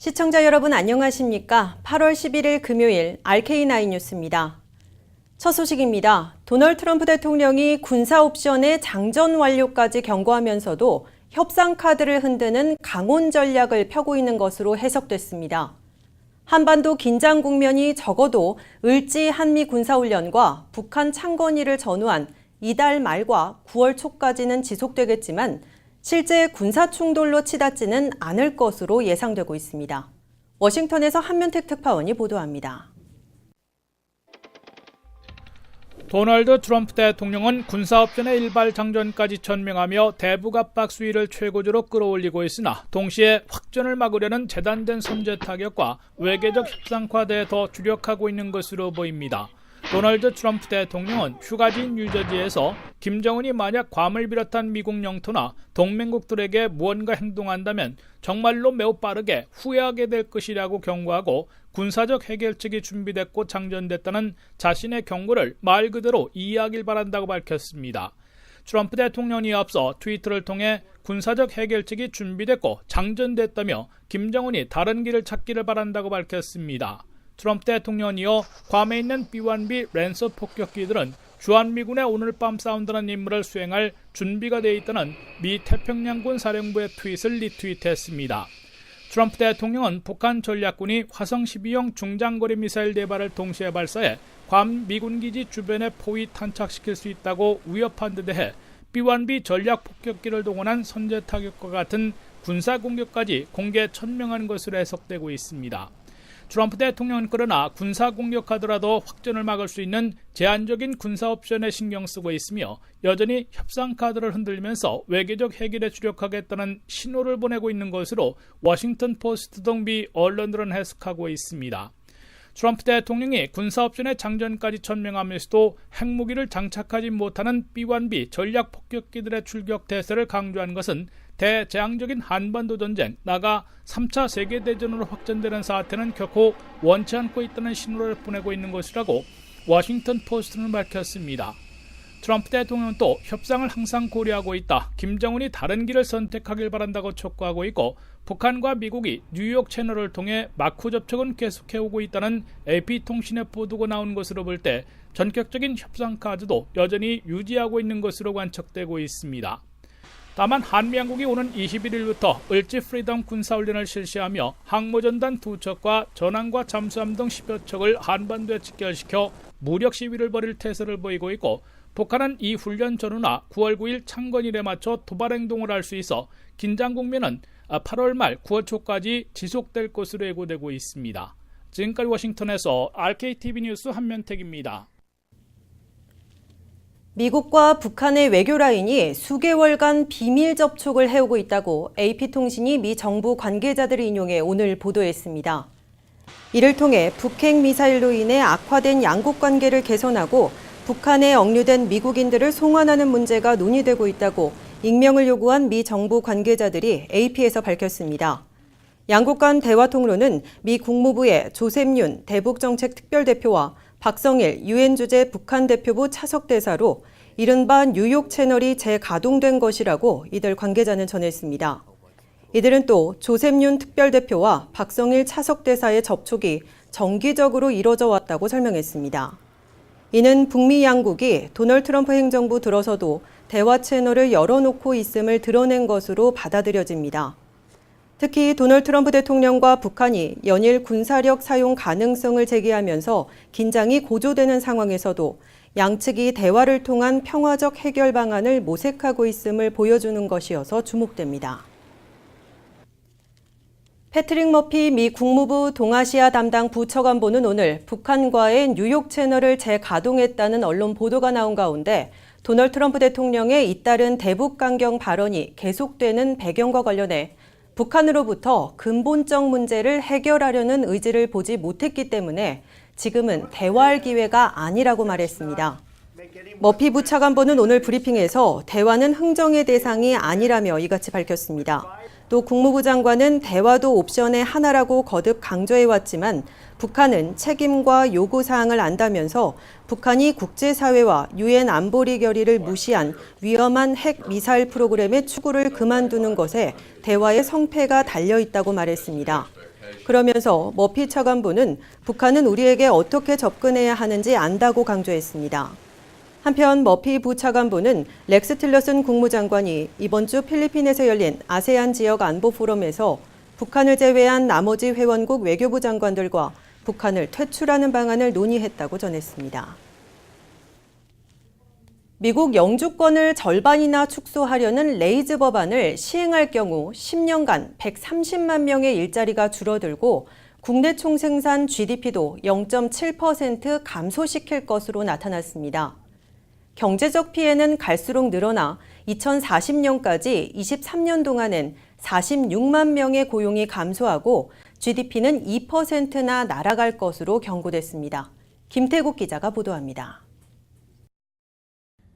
시청자 여러분 안녕하십니까? 8월 11일 금요일 RK9 뉴스입니다. 첫 소식입니다. 도널드 트럼프 대통령이 군사 옵션의 장전 완료까지 경고하면서도 협상 카드를 흔드는 강온 전략을 펴고 있는 것으로 해석됐습니다. 한반도 긴장 국면이 적어도 을지 한미 군사훈련과 북한 창건일을 전후한 이달 말과 9월 초까지는 지속되겠지만 실제 군사 충돌로 치닫지는 않을 것으로 예상되고 있습니다. 워싱턴에서 한면택 특파원이 보도합니다. 도널드 트럼프 대통령은 군사옵션의 일발 장전까지 천명하며 대북 압박 수위를 최고조로 끌어올리고 있으나 동시에 확전을 막으려는 재단된 선제 타격과 외교적 협상과대에 더 주력하고 있는 것으로 보입니다. 도널드 트럼프 대통령은 휴가지인 뉴저지에서 김정은이 만약 괌을 비롯한 미국 영토나 동맹국들에게 무언가 행동한다면 정말로 매우 빠르게 후회하게 될 것이라고 경고하고 군사적 해결책이 준비됐고 장전됐다는 자신의 경고를 말 그대로 이해하길 바란다고 밝혔습니다. 트럼프 대통령이 앞서 트위터를 통해 군사적 해결책이 준비됐고 장전됐다며 김정은이 다른 길을 찾기를 바란다고 밝혔습니다. 트럼프 대통령이 이어 괌에 있는 B-1B 랜서 폭격기들은 주한미군의 오늘 밤 싸운다는 임무를 수행할 준비가 되어 있다는 미 태평양군 사령부의 트윗을 리트윗했습니다. 트럼프 대통령은 북한 전략군이 화성 12형 중장거리 미사일 4발을 동시에 발사해 괌 미군기지 주변에 포위 탄착시킬 수 있다고 위협한 데 대해 B-1B 전략 폭격기를 동원한 선제 타격과 같은 군사 공격까지 공개 천명한 것으로 해석되고 있습니다. 트럼프 대통령은 그러나 군사 공격하더라도 확전을 막을 수 있는 제한적인 군사 옵션에 신경 쓰고 있으며 여전히 협상 카드를 흔들면서 외교적 해결에 주력하겠다는 신호를 보내고 있는 것으로 워싱턴 포스트 등 미 언론들은 해석하고 있습니다. 트럼프 대통령이 군사 옵션의 장전까지 천명하면서도 핵무기를 장착하지 못하는 B-1B 전략 폭격기들의 출격 대세를 강조한 것은 대재앙적인 한반도 전쟁, 나아가 3차 세계대전으로 확전되는 사태는 결코 원치 않고 있다는 신호를 보내고 있는 것이라고 워싱턴 포스트는 밝혔습니다. 트럼프 대통령은 또 협상을 항상 고려하고 있다. 김정은이 다른 길을 선택하길 바란다고 촉구하고 있고 북한과 미국이 뉴욕 채널을 통해 마쿠 접촉은 계속해오고 있다는 AP통신의 보도가 나온 것으로 볼 때 전격적인 협상 카드도 여전히 유지하고 있는 것으로 관측되고 있습니다. 다만 한미양국이 오는 21일부터 을지 프리덤 군사훈련을 실시하며 항모전단 2척과 전함과 잠수함 등 10여 척을 한반도에 직결시켜 무력 시위를 벌일 태세를 보이고 있고 북한은 이 훈련 전후나 9월 9일 창건일에 맞춰 도발행동을 할 수 있어 긴장 국면은 8월 말 9월 초까지 지속될 것으로 예고되고 있습니다. 지금까지 워싱턴에서 RKTV 뉴스 한면택입니다. 미국과 북한의 외교 라인이 수개월간 비밀 접촉을 해오고 있다고 AP통신이 미 정부 관계자들을 인용해 오늘 보도했습니다. 이를 통해 북핵 미사일로 인해 악화된 양국 관계를 개선하고 북한에 억류된 미국인들을 송환하는 문제가 논의되고 있다고 익명을 요구한 미 정부 관계자들이 AP에서 밝혔습니다. 양국 간 대화 통로는 미 국무부의 조셉 윤 대북정책특별대표와 박성일 유엔 주재 북한 대표부 차석대사로 이른바 뉴욕 채널이 재가동된 것이라고 이들 관계자는 전했습니다. 이들은 또 조셉 윤 특별대표와 박성일 차석대사의 접촉이 정기적으로 이뤄져 왔다고 설명했습니다. 이는 북미 양국이 도널드 트럼프 행정부 들어서도 대화 채널을 열어놓고 있음을 드러낸 것으로 받아들여집니다. 특히 도널드 트럼프 대통령과 북한이 연일 군사력 사용 가능성을 제기하면서 긴장이 고조되는 상황에서도 양측이 대화를 통한 평화적 해결 방안을 모색하고 있음을 보여주는 것이어서 주목됩니다. 패트릭 머피 미 국무부 동아시아 담당 부처관보는 오늘 북한과의 뉴욕 채널을 재가동했다는 언론 보도가 나온 가운데 도널드 트럼프 대통령의 잇따른 대북 강경 발언이 계속되는 배경과 관련해 북한으로부터 근본적 문제를 해결하려는 의지를 보지 못했기 때문에 지금은 대화할 기회가 아니라고 말했습니다. 머피 부차관보는 오늘 브리핑에서 대화는 흥정의 대상이 아니라며 이같이 밝혔습니다. 또 국무부 장관은 대화도 옵션의 하나라고 거듭 강조해왔지만 북한은 책임과 요구사항을 안다면서 북한이 국제사회와 유엔 안보리 결의를 무시한 위험한 핵 미사일 프로그램의 추구를 그만두는 것에 대화의 성패가 달려있다고 말했습니다. 그러면서 머피 차관보는 북한은 우리에게 어떻게 접근해야 하는지 안다고 강조했습니다. 한편 머피 부차관보는 렉스 틸러슨 국무장관이 이번 주 필리핀에서 열린 아세안 지역 안보 포럼에서 북한을 제외한 나머지 회원국 외교부 장관들과 북한을 퇴출하는 방안을 논의했다고 전했습니다. 미국 영주권을 절반이나 축소하려는 레이즈 법안을 시행할 경우 10년간 130만 명의 일자리가 줄어들고 국내 총생산 GDP도 0.7% 감소시킬 것으로 나타났습니다. 경제적 피해는 갈수록 늘어나 2040년까지 23년 동안은 46만 명의 고용이 감소하고 GDP는 2%나 날아갈 것으로 경고됐습니다. 김태국 기자가 보도합니다.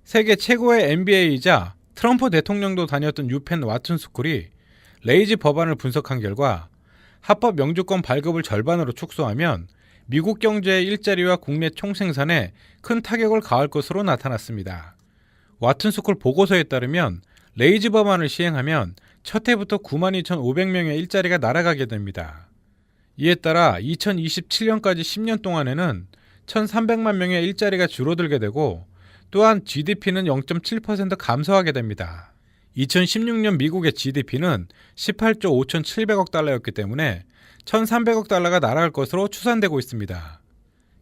세계 최고의 MBA이자 트럼프 대통령도 다녔던 유펜 와튼 스쿨이 레이즈 법안을 분석한 결과 합법 영주권 발급을 절반으로 축소하면 미국 경제의 일자리와 국내 총생산에 큰 타격을 가할 것으로 나타났습니다. 와튼 스쿨 보고서에 따르면 레이즈 법안을 시행하면 첫 해부터 92,500명의 일자리가 날아가게 됩니다. 이에 따라 2027년까지 10년 동안에는 1,300만 명의 일자리가 줄어들게 되고 또한 GDP는 0.7% 감소하게 됩니다. 2016년 미국의 GDP는 18조 5,700억 달러였기 때문에 1,300억 달러가 날아갈 것으로 추산되고 있습니다.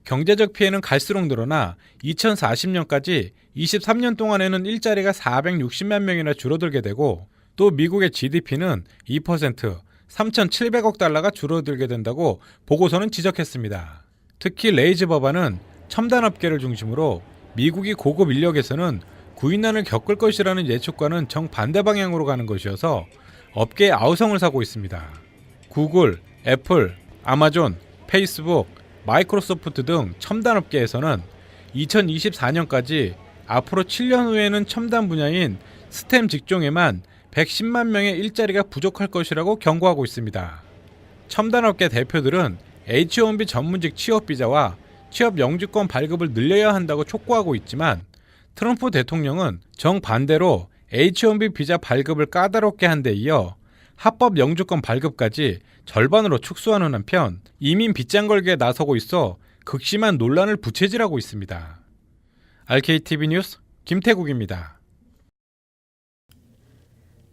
경제적 피해는 갈수록 늘어나 2040년까지 23년 동안에는 일자리가 460만 명이나 줄어들게 되고 또 미국의 GDP는 2%, 3,700억 달러가 줄어들게 된다고 보고서는 지적했습니다. 특히 레이즈 법안은 첨단 업계를 중심으로 미국이 고급 인력에서는 구인난을 겪을 것이라는 예측과는 정반대 방향으로 가는 것이어서 업계의 아우성을 사고 있습니다. 구글, 애플, 아마존, 페이스북, 마이크로소프트 등 첨단 업계에서는 2024년까지 앞으로 7년 후에는 첨단 분야인 스템 직종에만 110만 명의 일자리가 부족할 것이라고 경고하고 있습니다. 첨단 업계 대표들은 H-1B 전문직 취업 비자와 취업 영주권 발급을 늘려야 한다고 촉구하고 있지만 트럼프 대통령은 정반대로 H-1B 비자 발급을 까다롭게 한 데 이어 합법 영주권 발급까지 절반으로 축소하는 한편 이민 빗장 걸기에 나서고 있어 극심한 논란을 부채질하고 있습니다. RKTV 뉴스 김태국입니다.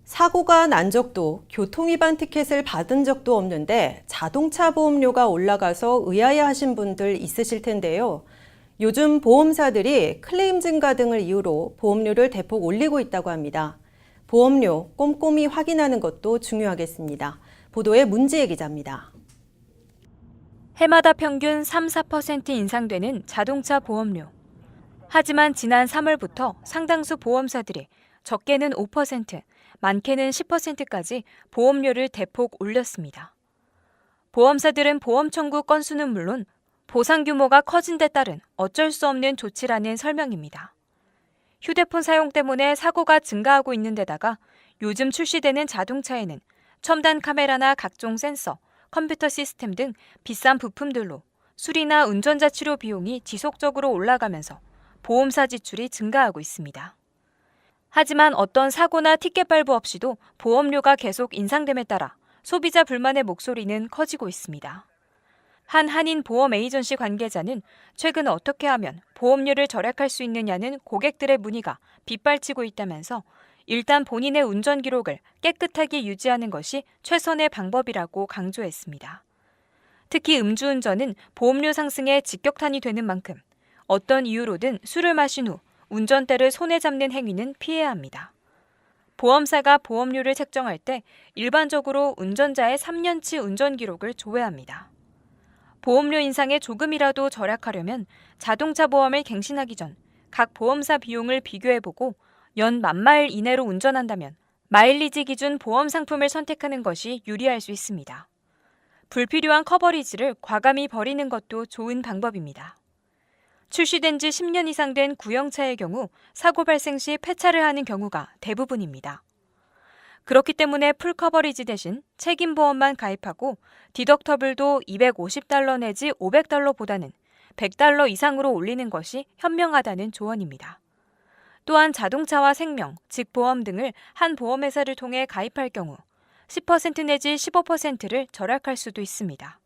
사고가 난 적도 교통위반 티켓을 받은 적도 없는데 자동차 보험료가 올라가서 의아해하신 분들 있으실 텐데요. 요즘 보험사들이 클레임 증가 등을 이유로 보험료를 대폭 올리고 있다고 합니다. 보험료 꼼꼼히 확인하는 것도 중요하겠습니다. 보도에 문지혜 기자입니다. 해마다 평균 3-4% 인상되는 자동차 보험료. 하지만 지난 3월부터 상당수 보험사들이 적게는 5%, 많게는 10%까지 보험료를 대폭 올렸습니다. 보험사들은 보험 청구 건수는 물론 보상 규모가 커진 데 따른 어쩔 수 없는 조치라는 설명입니다. 휴대폰 사용 때문에 사고가 증가하고 있는 데다가 요즘 출시되는 자동차에는 첨단 카메라나 각종 센서, 컴퓨터 시스템 등 비싼 부품들로 수리나 운전자 치료 비용이 지속적으로 올라가면서 보험사 지출이 증가하고 있습니다. 하지만 어떤 사고나 티켓 발부 없이도 보험료가 계속 인상됨에 따라 소비자 불만의 목소리는 커지고 있습니다. 한 한인 보험 에이전시 관계자는 최근 어떻게 하면 보험료를 절약할 수 있느냐는 고객들의 문의가 빗발치고 있다면서 일단 본인의 운전 기록을 깨끗하게 유지하는 것이 최선의 방법이라고 강조했습니다. 특히 음주운전은 보험료 상승에 직격탄이 되는 만큼 어떤 이유로든 술을 마신 후 운전대를 손에 잡는 행위는 피해야 합니다. 보험사가 보험료를 책정할 때 일반적으로 운전자의 3년치 운전 기록을 조회합니다. 보험료 인상에 조금이라도 절약하려면 자동차 보험을 갱신하기 전 각 보험사 비용을 비교해보고 연 10,000마일 이내로 운전한다면 마일리지 기준 보험 상품을 선택하는 것이 유리할 수 있습니다. 불필요한 커버리지를 과감히 버리는 것도 좋은 방법입니다. 출시된 지 10년 이상 된 구형차의 경우 사고 발생 시 폐차를 하는 경우가 대부분입니다. 그렇기 때문에 풀 커버리지 대신 책임보험만 가입하고 디덕터블도 $250 내지 $500보다는 $100 이상으로 올리는 것이 현명하다는 조언입니다. 또한 자동차와 생명, 즉 보험 등을 한 보험회사를 통해 가입할 경우 10% 내지 15%를 절약할 수도 있습니다.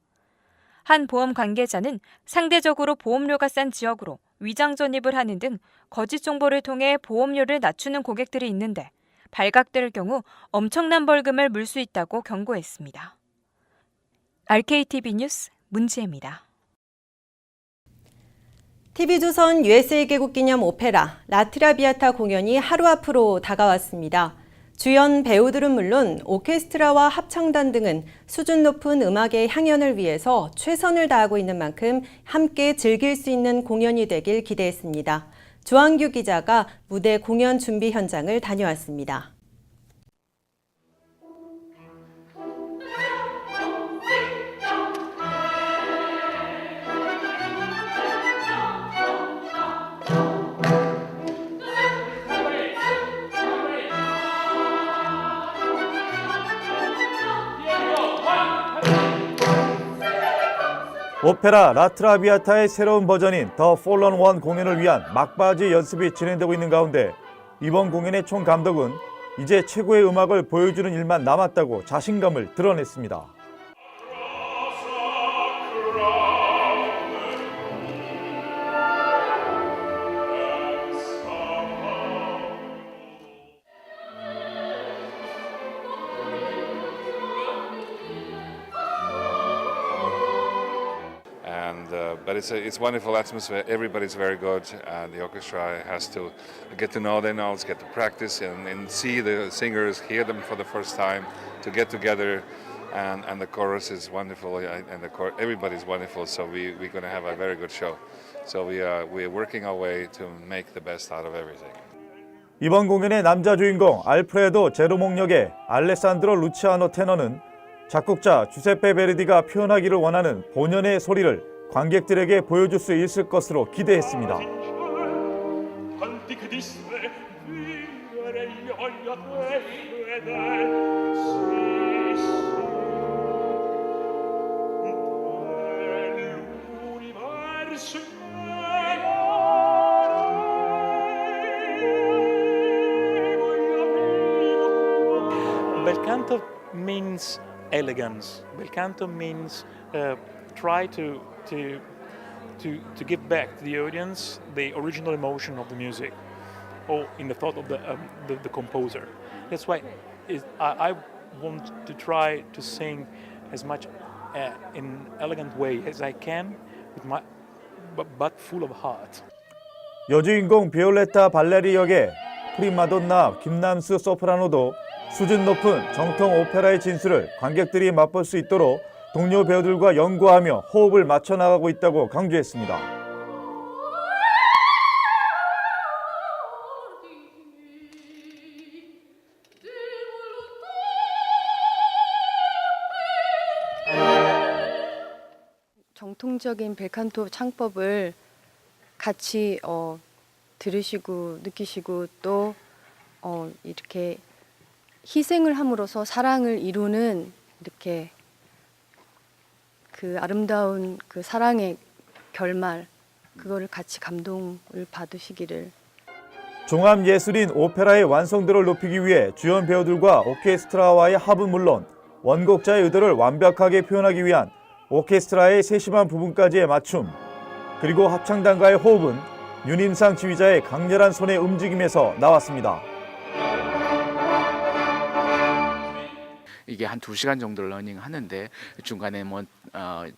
한 보험 관계자는 상대적으로 보험료가 싼 지역으로 위장 전입을 하는 등 거짓 정보를 통해 보험료를 낮추는 고객들이 있는데 발각될 경우 엄청난 벌금을 물 수 있다고 경고했습니다. RKTV 뉴스 문지혜입니다. TV조선 USA 개국 기념 오페라 라트라비아타 공연이 하루 앞으로 다가왔습니다. 주연 배우들은 물론 오케스트라와 합창단 등은 수준 높은 음악의 향연을 위해서 최선을 다하고 있는 만큼 함께 즐길 수 있는 공연이 되길 기대했습니다. 조항규 기자가 무대 공연 준비 현장을 다녀왔습니다. 오페라 라트라비아타의 새로운 버전인 더 폴런 원 공연을 위한 막바지 연습이 진행되고 있는 가운데 이번 공연의 총 감독은 이제 최고의 음악을 보여주는 일만 남았다고 자신감을 드러냈습니다. But it's wonderful atmosphere. Everybody's very good. The orchestra has to get to know their notes, get to practice, and see the singers, hear them for the first time, to get together. And the chorus is wonderful, and everybody's wonderful. So we're going to have a very good show. So we're working our way to make the best out of everything. 이번 공연의 남자 주인공 알프레도 제로몽 역의 알레산드로 루치아노 테너는 작곡자 주세페 베르디가 표현하기를 원하는 본연의 소리를 관객들에게 보여줄 수 있을 것으로 기대했습니다. Bel canto means elegance. Bel canto means try to give back to the audience the original emotion of the music, or in the thought of the composer. That's why I want to try to sing as much in elegant way as I can, but full of heart. 여주인공 비올레타 발레리 역의 프리마돈나 김남수 소프라노도 수준 높은 정통 오페라의 진수를 관객들이 맛볼 수 있도록 동료 배우들과 연구하며 호흡을 맞춰 나가고 있다고 강조했습니다. 정통적인 벨칸토 창법을 같이 들으시고 느끼시고 또 이렇게 희생을 함으로써 사랑을 이루는 이렇게 그 아름다운 그 사랑의 결말, 그거를 같이 감동을 받으시기를. 종합예술인 오페라의 완성도를 높이기 위해 주연 배우들과 오케스트라와의 합은 물론 원곡자의 의도를 완벽하게 표현하기 위한 오케스트라의 세심한 부분까지의 맞춤, 그리고 합창단과의 호흡은 윤임상 지휘자의 강렬한 손의 움직임에서 나왔습니다. 이게 한 2시간 정도 러닝 하는데 중간에 뭐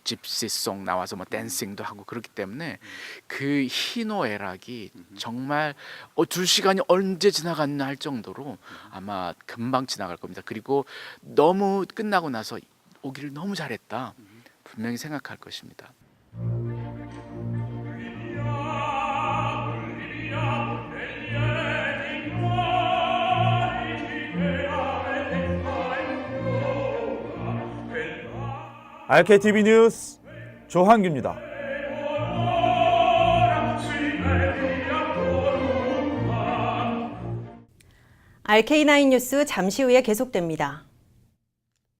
집시송 나와서 뭐 댄싱도 하고 그렇기 때문에 그 희노애락이 정말 2시간이 언제 지나갔나 할 정도로 아마 금방 지나갈 겁니다. 그리고 너무 끝나고 나서 오기를 너무 잘했다 분명히 생각할 것입니다. RKTV 뉴스 조항규입니다. RK9 뉴스 잠시 후에 계속됩니다.